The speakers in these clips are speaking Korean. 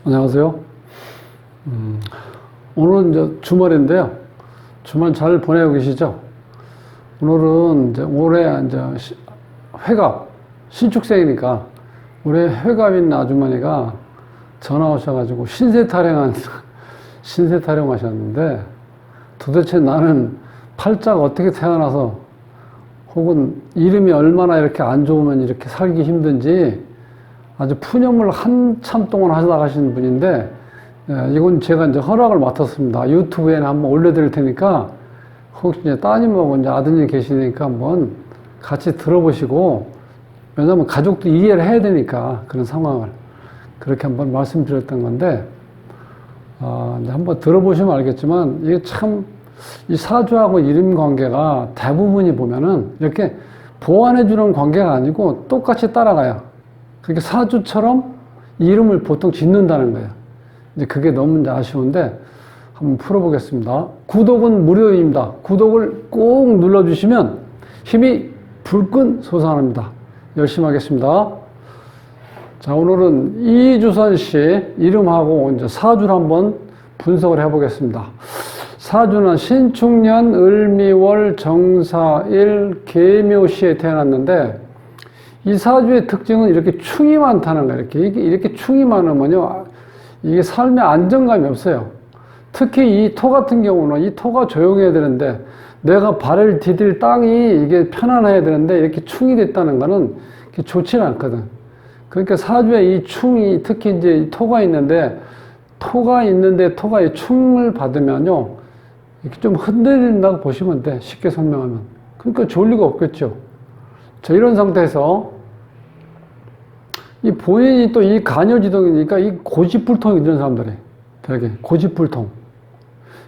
안녕하세요. 오늘은 이제 주말인데요. 주말 잘 보내고 계시죠? 오늘은 이제 올해 이제 회갑, 신축생이니까 올해 회갑인 아주머니가 전화 오셔가지고 신세 타령하셨는데 도대체 나는 팔자가 어떻게 태어나서 혹은 이름이 얼마나 이렇게 안 좋으면 이렇게 살기 힘든지 아주 푸념을 한참 동안 하다 가신 분인데, 이건 제가 이제 허락을 맡았습니다. 유튜브에 한번 올려드릴 테니까 혹시 이제 따님하고 이제 아드님 계시니까 한번 같이 들어보시고, 왜냐면 가족도 이해를 해야 되니까 그런 상황을 그렇게 한번 말씀드렸던 건데, 이제 한번 들어보시면 알겠지만 이게 참 이 사주하고 이름 관계가 대부분이 보면은 이렇게 보완해주는 관계가 아니고 똑같이 따라가요. 그렇게 사주처럼 이름을 보통 짓는다는 거예요. 이제 그게 너무 이제 아쉬운데 한번 풀어보겠습니다. 구독은 무료입니다. 구독을 꼭 눌러주시면 힘이 불끈 솟아납니다. 열심히 하겠습니다. 자, 오늘은 이주선 씨 이름하고 이제 사주를 한번 분석을 해보겠습니다. 사주는 신축년 을미월 정사일 계묘시에 태어났는데, 이 사주의 특징은 이렇게 충이 많다는 거예요. 이렇게 충이 많으면요, 이게 삶에 안정감이 없어요. 특히 이 토 같은 경우는 이 토가 조용해야 되는데, 내가 발을 디딜 땅이 이게 편안해야 되는데, 이렇게 충이 됐다는 거는 좋지는 않거든. 그러니까 사주에 이 충이, 특히 이제 이 토가 있는데 토가 이 충을 받으면요, 이렇게 좀 흔들린다고 보시면 돼. 쉽게 설명하면. 그러니까 좋을 리가 없겠죠. 자, 이런 상태에서 이 본인이 또 이 간여지동이니까 이 고집불통이 이런 사람들이 되게 고집불통.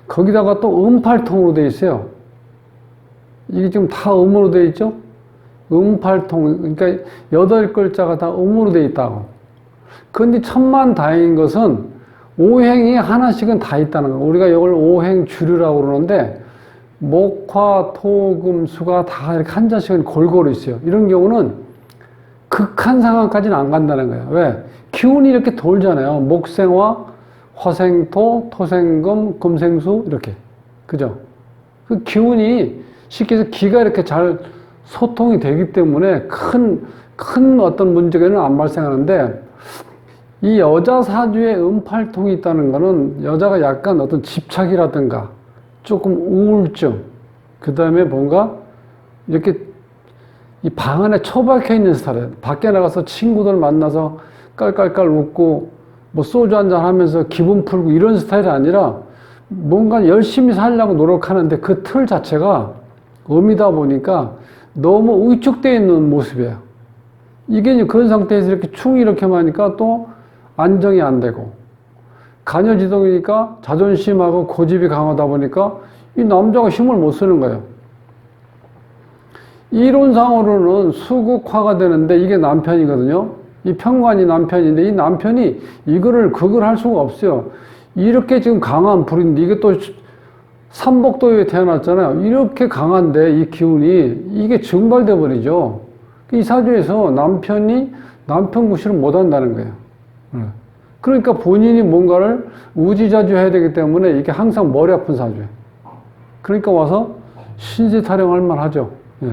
거기다가 또 음팔통으로 되어 있어요. 이게 지금 다 음으로 되어 있죠? 음팔통. 그러니까 8글자가 다 음으로 되어 있다고. 그런데 천만다행인 것은 오행이 하나씩은 다 있다는 거. 우리가 이걸 오행주류라고 그러는데 목, 화, 토, 금, 수가 다 이렇게 한 자씩은 골고루 있어요. 이런 경우는 극한 상황까지는 안 간다는 거예요. 왜? 기운이 이렇게 돌잖아요. 목생화, 화생토, 토생금, 금생수 이렇게. 그죠? 그 기운이 쉽게 해서 기가 이렇게 잘 소통이 되기 때문에 큰 어떤 문제는 안 발생하는데, 이 여자 사주에 음팔통이 있다는 거는 여자가 약간 어떤 집착이라든가 조금 우울증, 그 다음에 뭔가 이렇게 이 방 안에 처박혀 있는 스타일이에요. 밖에 나가서 친구들 만나서 깔깔깔 웃고 뭐 소주 한잔 하면서 기분 풀고 이런 스타일이 아니라 뭔가 열심히 살려고 노력하는데 그 틀 자체가 음이다 보니까 너무 위축되어 있는 모습이에요. 이게 그런 상태에서 이렇게 충이 이렇게 많으니까 또 안정이 안 되고, 간여지동이니까 자존심하고 고집이 강하다 보니까 이 남자가 힘을 못 쓰는 거예요. 이론상으로는 수국화가 되는데 이게 남편이거든요. 이 편관이 남편인데 이 남편이 그걸 할 수가 없어요. 이렇게 지금 강한 불인데 이게 또 삼복도에 태어났잖아요. 이렇게 강한데 이 기운이 이게 증발돼 버리죠. 이 사주에서 남편 구실을 못 한다는 거예요. 그러니까 본인이 뭔가를 우지자주 해야 되기 때문에 이게 항상 머리 아픈 사주예요. 그러니까 와서 신세 타령할 만하죠. 예.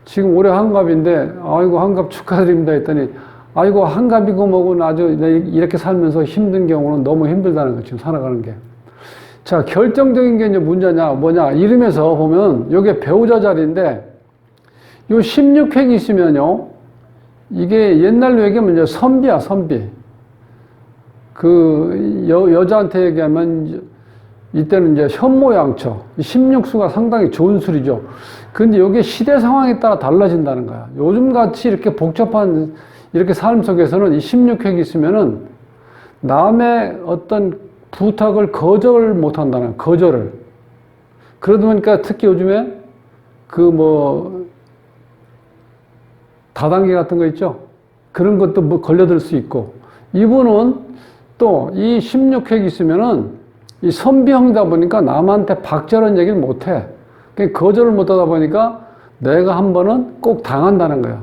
지금 올해 한갑인데, 아이고 한갑 축하드립니다 했더니, 아이고 한갑이고 뭐고 아주 이렇게 살면서 힘든 경우는 너무 힘들다는 거, 지금 살아가는 게. 자, 결정적인 게 이제 문제냐 뭐냐, 이름에서 보면 요게 배우자 자리인데, 요 16획이 있으면요, 이게 옛날로 얘기하면 이제 선비야, 선비. 여자한테 얘기하면 이때는 이제 현모양처. 16수가 상당히 좋은 술이죠. 근데 이게 시대 상황에 따라 달라진다는 거야. 요즘 같이 이렇게 복잡한 이렇게 삶 속에서는 이 16획이 있으면은 남의 어떤 부탁을 거절 못 한다는, 거절을. 그러다 보니까 특히 요즘에 다단계 같은 거 있죠? 그런 것도 뭐 걸려들 수 있고. 이분은 또 이 16획이 있으면은 이 선비형이다 보니까 남한테 박절한 얘기를 못 해. 거절을 못 하다 보니까 내가 한 번은 꼭 당한다는 거야.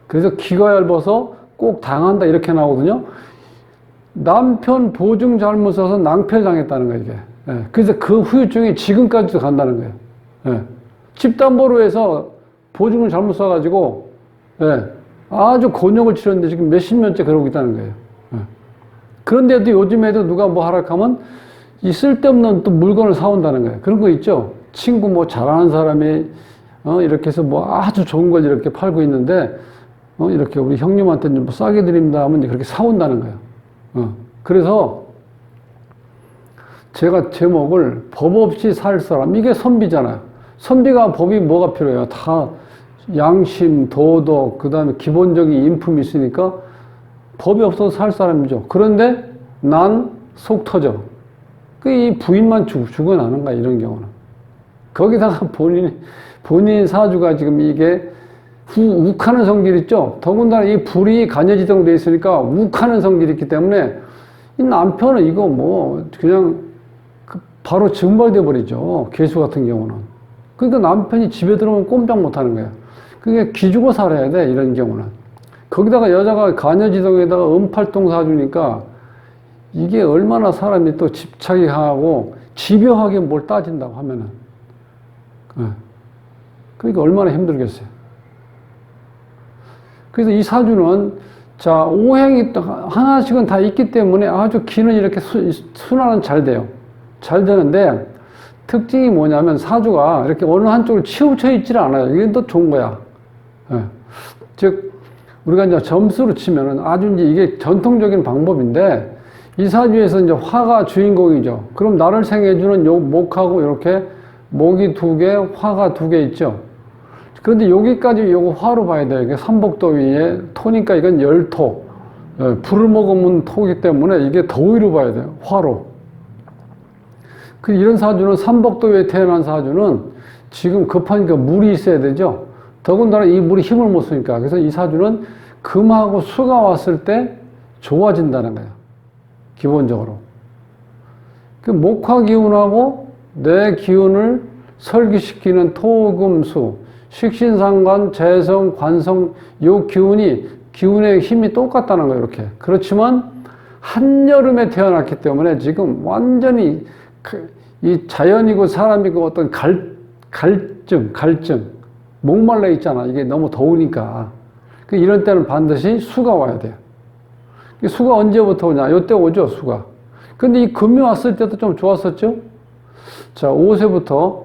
그래서 기가 얇아서 꼭 당한다 이렇게 나오거든요. 남편 보증 잘못 써서 낭패를 당했다는 거예요, 이게. 예. 그래서 그 후유증이 지금까지도 간다는 거예요. 예. 집담보로 해서 보증을 잘못 써가지고, 예. 아주 곤욕을 치렀는데 지금 몇십 년째 그러고 있다는 거예요. 예. 그런데도 요즘에도 누가 뭐 하락하면 이 쓸데없는 또 물건을 사온다는 거예요. 그런 거 있죠? 친구 뭐 잘하는 사람이, 이렇게 해서 뭐 아주 좋은 걸 이렇게 팔고 있는데, 이렇게 우리 형님한테 좀 싸게 드립니다 하면 그렇게 사온다는 거예요. 그래서 제가 제목을 법 없이 살 사람, 이게 선비잖아요. 선비가 법이 뭐가 필요해요? 다 양심, 도덕, 그 다음에 기본적인 인품이 있으니까 법이 없어서 살 사람이죠. 그런데 난 속 터져. 이 부인만 죽어나는 거야, 이런 경우는. 거기다가 본인 사주가 지금 이게 욱하는 성질이 있죠. 더군다나 이 불이 간여지동 돼 있으니까 욱하는 성질이 있기 때문에 이 남편은 이거 뭐 그냥 바로 증발돼 버리죠. 괴수 같은 경우는. 그러니까 남편이 집에 들어오면 꼼짝 못 하는 거예요. 그게 기죽어 살아야 돼, 이런 경우는. 거기다가 여자가 간여지동에다가 음팔동 사주니까 이게 얼마나 사람이 또 집착이 강하고 집요하게 뭘 따진다고 하면은. 그러니까 얼마나 힘들겠어요. 그래서 이 사주는 자, 오행이 하나씩은 다 있기 때문에 아주 기는 이렇게 순환은 잘 돼요. 잘 되는데 특징이 뭐냐면 사주가 이렇게 어느 한쪽으로 치우쳐 있질 않아요. 이게 또 좋은 거야. 예. 즉, 우리가 이제 점수로 치면은 아주 이제 이게 전통적인 방법인데 이 사주에서 이제 화가 주인공이죠. 그럼 나를 생해주는 요 목하고 이렇게 목이 두 개, 화가 두 개 있죠. 그런데 여기까지 요거 화로 봐야 돼요. 이게 삼복더위의 토니까 이건 열토. 불을 먹으면 토기 때문에 이게 더위로 봐야 돼요. 화로. 이런 사주는 삼복더위에 태어난 사주는 지금 급하니까 물이 있어야 되죠. 더군다나 이 물이 힘을 못 쓰니까. 그래서 이 사주는 금하고 수가 왔을 때 좋아진다는 거예요. 기본적으로. 그 목화 기운하고 내 기운을 설기시키는 토금수, 식신상관, 재성, 관성, 요 기운의 힘이 똑같다는 거예요, 이렇게. 그렇지만, 한여름에 태어났기 때문에 지금 완전히 이 자연이고 사람이고 어떤 갈증, 목말라 있잖아. 이게 너무 더우니까. 이런 때는 반드시 수가 와야 돼요. 수가 언제부터 오냐? 요때 오죠, 수가. 근데 이 금이 왔을 때도 좀 좋았었죠? 자, 5세부터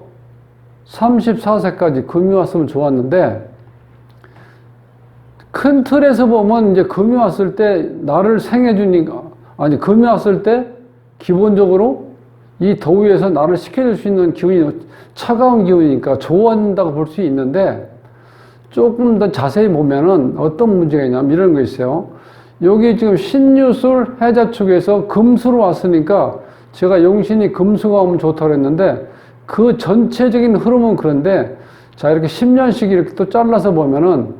34세까지 금이 왔으면 좋았는데, 큰 틀에서 보면 이제 금이 왔을 때 나를 생해주니까, 금이 왔을 때 기본적으로 이 더위에서 나를 식혀줄 수 있는 기운이 차가운 기운이니까 좋아진다고 볼 수 있는데, 조금 더 자세히 보면은 어떤 문제가 있냐면 이런 거 있어요. 여기 지금 신유술 해자축에서 금수로 왔으니까 제가 용신이 금수가 오면 좋다고 했는데 그 전체적인 흐름은 그런데 자, 이렇게 10년씩 이렇게 또 잘라서 보면은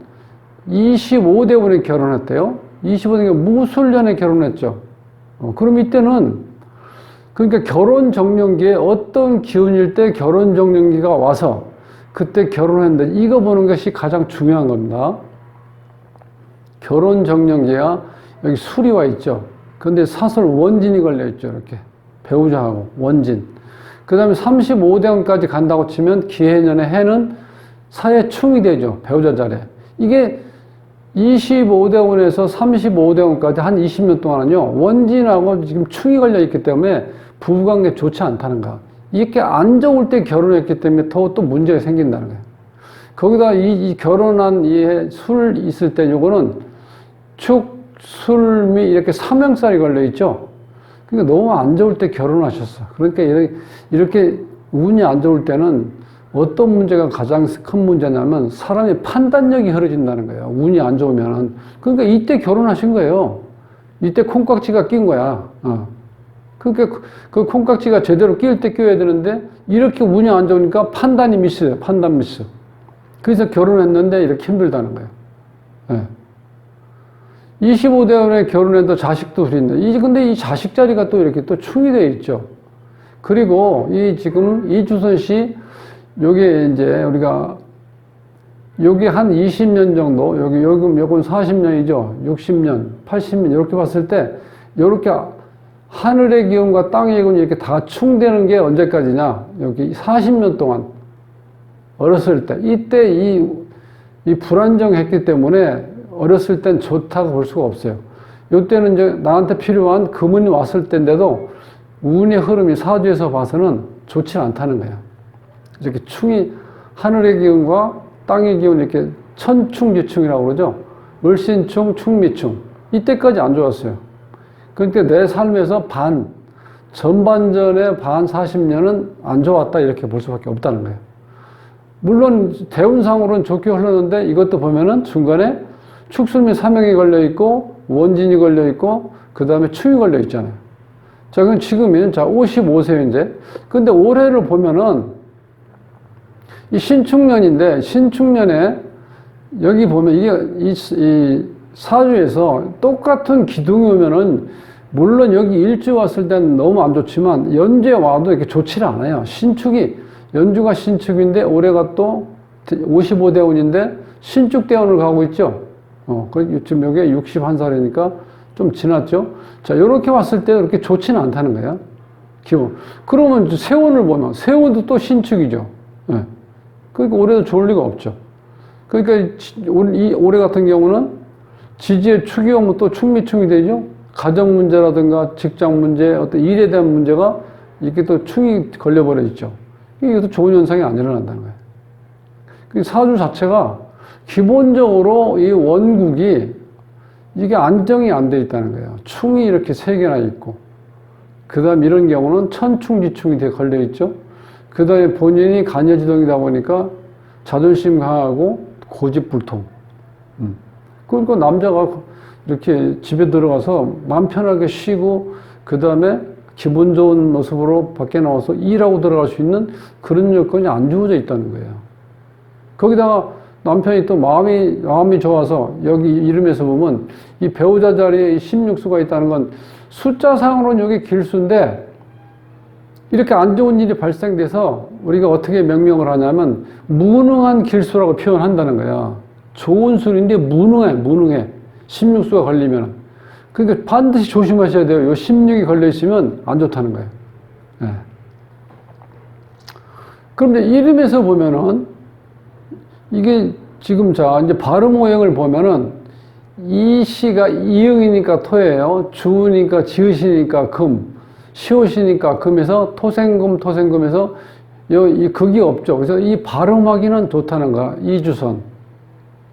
25대운에 결혼했대요. 25대가 무술년에 결혼했죠. 그럼 이때는 그러니까 결혼 정년기에 어떤 기운일 때 결혼 정년기가 와서 그때 결혼했는데 이거 보는 것이 가장 중요한 겁니다. 결혼 정년기가 여기 술이 와 있죠. 그런데 사설 원진이 걸려 있죠. 이렇게 배우자하고 원진. 그 다음에 35대운까지 간다고 치면 기해년의 해는 사해충이 되죠. 배우자 자리에. 이게 25대운에서 35대운까지 한 20년 동안은요. 원진하고 지금 충이 걸려 있기 때문에 부부관계 좋지 않다는 거. 이렇게 안 좋을 때 결혼했기 때문에 더 또 문제가 생긴다는 거예요. 거기다 이 결혼한 이 술 있을 때 요거는 축, 술미 이렇게 삼형살이 걸려 있죠. 그러니까 너무 안 좋을 때 결혼하셨어. 그러니까 이렇게 운이 안 좋을 때는 어떤 문제가 가장 큰 문제냐면 사람의 판단력이 흐려진다는 거예요. 운이 안 좋으면은. 그러니까 이때 결혼하신 거예요. 이때 콩깍지가 낀 거야. 그러니까 그 콩깍지가 제대로 끼울 때 끼워야 되는데 이렇게 운이 안 좋으니까 판단이 미스예요. 판단 미스. 그래서 결혼했는데 이렇게 힘들다는 거예요. 네. 25대원에 결혼해도 자식도 둘인데, 근데 이 자식 자리가 또 이렇게 또 충이 되어 있죠. 그리고 지금 이주선 씨, 요게 이제 우리가 여기 한 20년 정도, 요건 40년이죠. 60년, 80년, 이렇게 봤을 때, 이렇게 하늘의 기운과 땅의 기운이 이렇게 다 충되는 게 언제까지냐? 여기 40년 동안, 어렸을 때. 이때 이 불안정했기 때문에 어렸을 땐 좋다고 볼 수가 없어요. 이때는 이제 나한테 필요한 금운이 왔을 때인데도 운의 흐름이 사주에서 봐서는 좋지 않다는 거예요. 이렇게 충이, 하늘의 기운과 땅의 기운 이렇게 천충지충이라고 그러죠. 을신충, 충미충. 이때까지 안 좋았어요. 그러니까 내 삶에서 전반전의 반 40년은 안 좋았다 이렇게 볼 수밖에 없다는 거예요. 물론 대운상으로는 좋게 흘렀는데 이것도 보면은 중간에 축술미 사명이 걸려있고 원진이 걸려있고 그 다음에 충이 걸려있잖아요. 자, 그럼 지금은 55세요 이제. 근데 올해를 보면은 이 신축년인데 신축년에 여기 보면 이게 이 사주에서 똑같은 기둥이 오면은 물론 여기 일주 왔을 때는 너무 안 좋지만 연주에 와도 이렇게 좋지는 않아요. 연주가 신축인데 올해가 또 55대운인데 신축대운을 가고 있죠. 지금 여기 61살이니까 좀 지났죠. 자, 요렇게 봤을 때 그렇게 좋지는 않다는 거예요. 기분. 그러면 세운을 보면 세운도 또 신축이죠. 네. 그러니까 올해도 좋을 리가 없죠. 그러니까 올해 같은 경우는 지지의 축이 오면 또 충미충이 되죠. 가정 문제라든가 직장 문제, 어떤 일에 대한 문제가 이렇게 또 충이 걸려버려 있죠. 이것도 좋은 현상이 안 일어난다는 거예요. 그 사주 자체가 기본적으로 이 원국이 이게 안정이 안 돼 있다는 거예요. 충이 이렇게 3개나 있고, 그 다음 이런 경우는 천충지충이 되게 걸려 있죠. 그 다음에 본인이 간여지동이다 보니까 자존심 강하고 고집불통. 그러니까 남자가 이렇게 집에 들어가서 마음 편하게 쉬고, 그 다음에 기분 좋은 모습으로 밖에 나와서 일하고 들어갈 수 있는 그런 여건이 안 주어져 있다는 거예요. 거기다가 남편이 또 마음이 좋아서 여기 이름에서 보면 이 배우자 자리에 16수가 있다는 건 숫자상으로는 여기 길수인데 이렇게 안 좋은 일이 발생돼서 우리가 어떻게 명명을 하냐면 무능한 길수라고 표현한다는 거야. 좋은 수인데 무능해. 16수가 걸리면. 그러니까 반드시 조심하셔야 돼요. 요 16이 걸려있으면 안 좋다는 거예요. 네. 그런데 이름에서 보면은 이게 지금 이제 발음 오행을 보면은 이 시가 이응이니까 토예요. 주우니까 지으시니까 금. 시옷이니까 금에서 토생금에서 이 극이 없죠. 그래서 이 발음하기는 좋다는 거야. 이주선.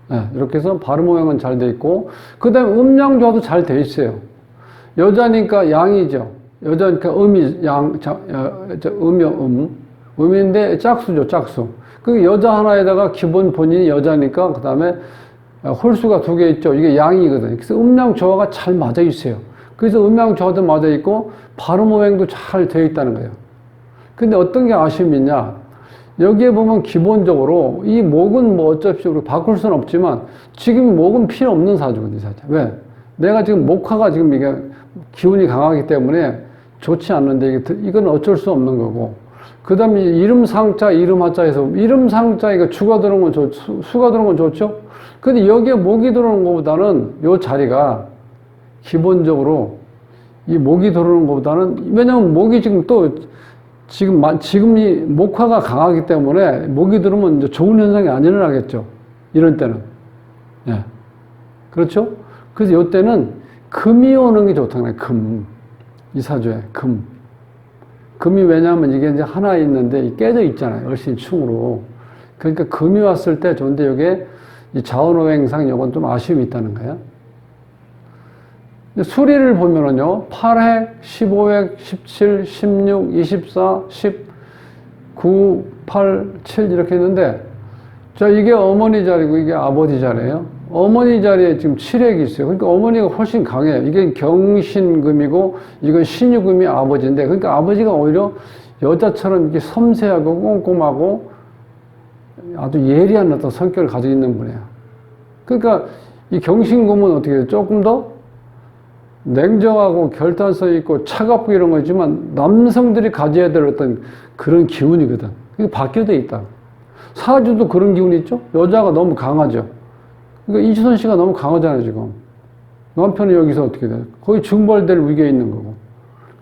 네, 이렇게 해서 발음 모양은 잘 돼 있고, 그 다음에 음양조화도 잘 돼 있어요. 여자니까 양이죠. 여자니까 음인데 짝수죠, 짝수. 그 여자 하나에다가 기본 본인이 여자니까, 그 다음에 홀수가 2개 있죠. 이게 양이거든요. 그래서 음양조화가 잘 맞아 있어요. 그래서 음양조화도 맞아 있고, 발음 모양도 잘 되어 있다는 거예요. 근데 어떤 게 아쉬움이 있냐? 여기에 보면 기본적으로 이 목은 뭐 어차피 우리 바꿀 수는 없지만 지금 목은 필요 없는 사주거든요, 사실. 왜? 내가 지금 목화가 지금 이게 기운이 강하기 때문에 좋지 않는데 이건 어쩔 수 없는 거고. 그 다음에 이름 상자, 이름 하자에서 이름 상자 이거 주가 들어오는 건 수가 들어오는 건 좋죠? 근데 여기에 목이 들어오는 것보다는 요 자리가 기본적으로 이 목이 들어오는 것보다는 왜냐면 목이 지금 이 목화가 강하기 때문에 목이 들어오면 이제 좋은 현상이 안 일어나겠죠. 이런 때는. 예. 그렇죠? 그래서 이때는 금이 오는 게 좋다는 거예요. 이 사주에 금. 금이 왜냐하면 이게 이제 하나 있는데 깨져 있잖아요. 을신충으로. 그러니까 금이 왔을 때 좋은데 이게 이 자원오행상 이건 좀 아쉬움이 있다는 거예요. 수리를 보면은요, 8핵, 15핵, 17, 16, 24, 10, 9, 8, 7 이렇게 있는데, 자, 이게 어머니 자리고 이게 아버지 자리예요. 어머니 자리에 지금 7핵이 있어요. 그러니까 어머니가 훨씬 강해요. 이게 경신금이고, 이건 신유금이 아버지인데, 그러니까 아버지가 오히려 여자처럼 이렇게 섬세하고 꼼꼼하고 아주 예리한 어떤 성격을 가지고 있는 분이에요. 그러니까 이 경신금은 어떻게 해요? 조금 더 냉정하고 결단성 있고 차갑고 이런 거지만 남성들이 가져야 될 어떤 그런 기운이거든. 그게 바뀌어져 있다. 사주도 그런 기운이 있죠? 여자가 너무 강하죠. 그러니까 이주선 씨가 너무 강하잖아요, 지금. 남편은 여기서 어떻게 돼요? 거의 증벌될 위기에 있는 거고.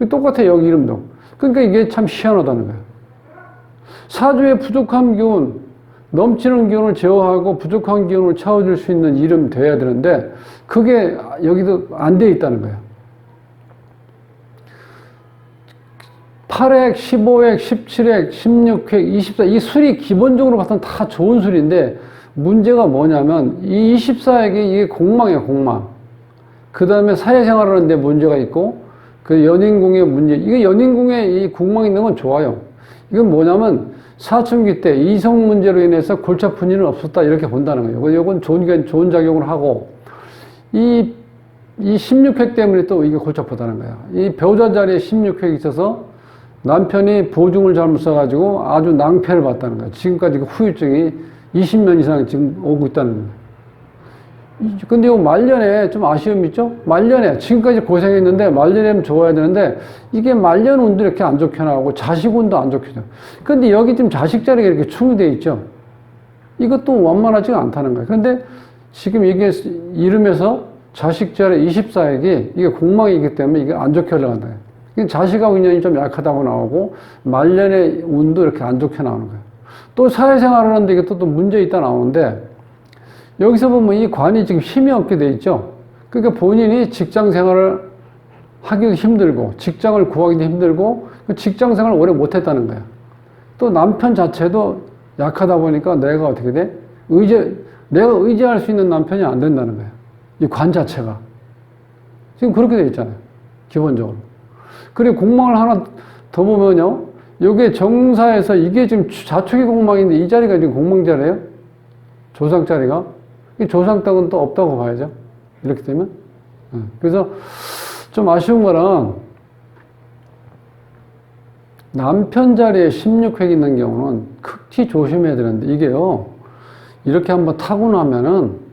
똑같아, 여기 이름도. 그러니까 이게 참 희한하다는 거예요. 사주의 부족한 기운, 넘치는 기운을 제어하고 부족한 기운을 채워줄 수 있는 이름 돼야 되는데, 그게 여기도 안 돼 있다는 거예요. 8액, 15액, 17액, 16액, 24, 이 술이 기본적으로 봐서는 다 좋은 술인데, 문제가 뭐냐면, 이 24액이 이게 공망이에요, 공망. 그 다음에 사회생활을 하는데 문제가 있고, 그 연인궁의 문제, 이게 연인궁에 이 궁망 있는 건 좋아요. 이건 뭐냐면, 사춘기 때 이성 문제로 인해서 골치 아픈 일은 없었다, 이렇게 본다는 거예요. 이건 좋은 작용을 하고, 이 16획 때문에 또 이게 골치 아프다는 거예요. 이 배우자 자리에 16획이 있어서 남편이 보증을 잘못 써가지고 아주 낭패를 봤다는 거예요. 지금까지 그 후유증이 20년 이상 지금 오고 있다는 거예요. 근데 이거 말년에 좀 아쉬움 있죠? 말년에 지금까지 고생했는데 말년에 좋아야 되는데 이게 말년 운도 이렇게 안 좋게 나오고 자식 운도 안 좋게 돼요. 근데 여기 지금 자식 자리가 이렇게 충이 돼 있죠? 이것도 완만하지가 않다는 거예요. 근데 지금 이게 이름에서 자식 자리 24액이 이게 공망이기 때문에 이게 안 좋게 흘러간다. 자식하고 인연이 좀 약하다고 나오고 말년의 운도 이렇게 안 좋게 나오는 거예요. 또 사회생활을 하는데 이게 또 문제 있다 나오는데 여기서 보면 이 관이 지금 힘이 없게 돼 있죠. 그러니까 본인이 직장 생활을 하기도 힘들고 직장을 구하기도 힘들고 직장 생활을 오래 못 했다는 거예요. 또 남편 자체도 약하다 보니까 내가 어떻게 돼? 내가 의지할 수 있는 남편이 안 된다는 거예요. 이 관 자체가. 지금 그렇게 돼 있잖아요. 기본적으로. 그리고 공망을 하나 더 보면요. 이게 정사에서 이게 지금 자축의 공망인데 이 자리가 지금 공망 자리예요. 조상 자리가. 이 조상 땅은 또 없다고 봐야죠. 이렇게 되면. 그래서 좀 아쉬운 거는 남편 자리에 16획 있는 경우는 극히 조심해야 되는데 이게요. 이렇게 한번 타고 나면은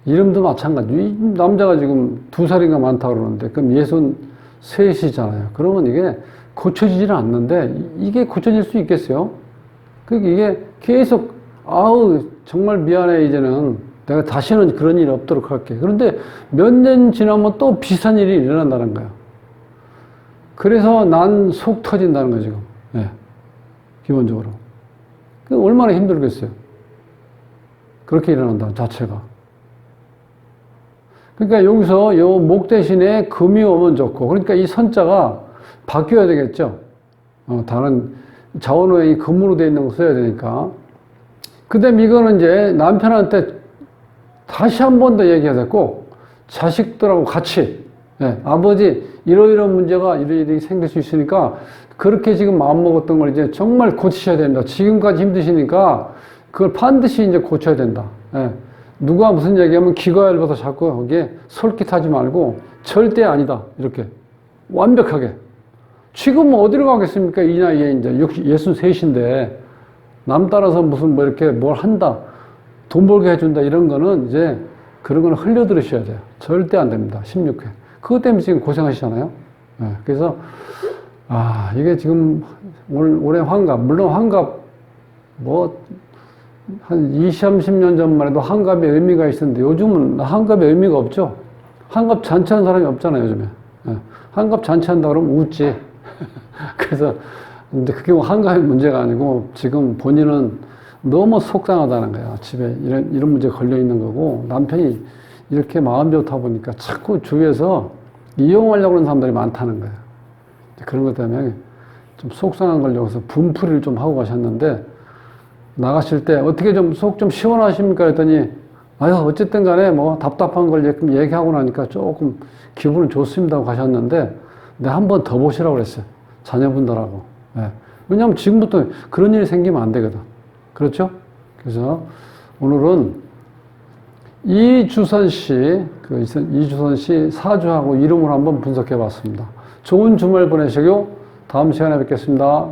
이름도 마찬가지. 이 남자가 지금 2살인가 많다고 그러는데 그럼 63이잖아요. 그러면 이게 고쳐지지는 않는데 이게 고쳐질 수 있겠어요? 그러니까 이게 계속 아우 정말 미안해 이제는 내가 다시는 그런 일이 없도록 할게. 그런데 몇 년 지나면 또 비슷한 일이 일어난다는 거예요. 그래서 난 속 터진다는 거죠, 지금. 네. 기본적으로. 얼마나 힘들겠어요. 그렇게 일어난다, 자체가. 그러니까 여기서 요 목 대신에 금이 오면 좋고, 그러니까 이 선자가 바뀌어야 되겠죠. 다른 자원호의 금으로 되어 있는 거 써야 되니까. 그 다음에 이거는 이제 남편한테 다시 한 번 더 얘기하자. 꼭 자식들하고 같이. 네, 아버지, 이러이러한 문제가 이러이러하게 생길 수 있으니까 그렇게 지금 마음먹었던 걸 이제 정말 고치셔야 된다. 지금까지 힘드시니까 그걸 반드시 이제 고쳐야 된다. 네. 누가 무슨 얘기하면 귀가 얇아서 자꾸 거기에 솔깃하지 말고 절대 아니다. 이렇게. 완벽하게. 지금 어디로 가겠습니까? 이 나이에 이제 63인데 남 따라서 무슨 뭐 이렇게 뭘 한다. 돈 벌게 해준다. 이런 거는 이제 그런 거는 흘려들으셔야 돼요. 절대 안 됩니다. 16회. 그것 때문에 지금 고생하시잖아요. 네. 그래서, 이게 지금 올해 환갑. 물론 환갑, 한 20, 30년 전만 해도 환갑의 의미가 있었는데 요즘은 환갑의 의미가 없죠. 환갑 잔치하는 사람이 없잖아요, 요즘에. 네. 환갑 잔치한다 그러면 웃지. 그래서, 근데 그게 환갑의 문제가 아니고 지금 본인은 너무 속상하다는 거야. 집에 이런 문제 걸려 있는 거고 남편이 이렇게 마음 좋다 보니까 자꾸 주위에서 이용하려고 하는 사람들이 많다는 거예요. 그런 것 때문에 좀 속상한 걸 여기서 분풀이를 좀 하고 가셨는데 나가실 때 어떻게 좀 속 좀 시원하십니까? 했더니 어쨌든 간에 뭐 답답한 걸 얘기하고 나니까 조금 기분은 좋습니다 하고 가셨는데 내가 한 번 더 보시라고 그랬어요. 자녀분들하고. 네. 왜냐하면 지금부터 그런 일이 생기면 안 되거든. 그렇죠? 그래서 오늘은 이주선 씨 사주하고 이름을 한번 분석해 봤습니다. 좋은 주말 보내시고 다음 시간에 뵙겠습니다.